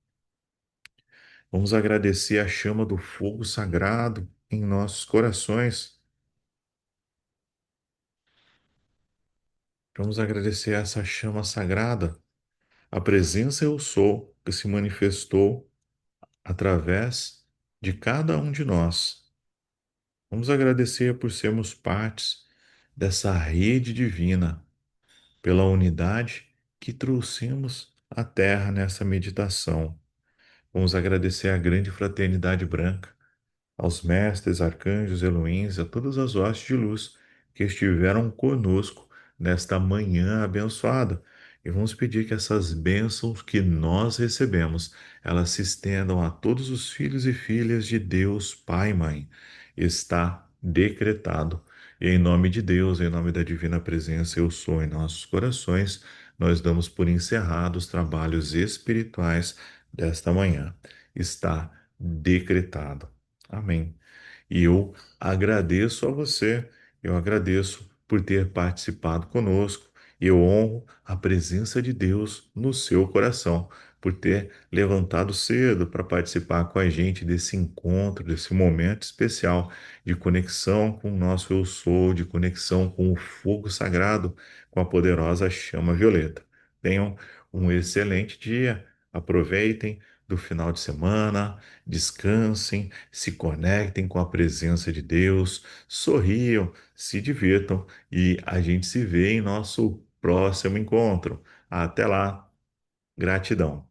Vamos agradecer a chama do fogo sagrado em nossos corações. Vamos agradecer essa chama sagrada, a presença eu sou que se manifestou através de cada um de nós. Vamos agradecer por sermos partes dessa rede divina, pela unidade que trouxemos à Terra nessa meditação. Vamos agradecer à grande fraternidade branca, aos mestres, arcanjos, Elohims, a todas as hostes de luz que estiveram conosco nesta manhã abençoada. E vamos pedir que essas bênçãos que nós recebemos, elas se estendam a todos os filhos e filhas de Deus, Pai e Mãe. Está decretado. E em nome de Deus, em nome da divina presença, eu sou em nossos corações, nós damos por encerrados os trabalhos espirituais desta manhã. Está decretado. Amém. E eu agradeço a você, eu agradeço por ter participado conosco. Eu honro a presença de Deus no seu coração, por ter levantado cedo para participar com a gente desse encontro, desse momento especial de conexão com o nosso Eu Sou, de conexão com o fogo sagrado, com a poderosa chama violeta. Tenham um excelente dia, aproveitem do final de semana, descansem, se conectem com a presença de Deus, sorriam, se divirtam e a gente se vê em nosso próximo encontro. Até lá, gratidão.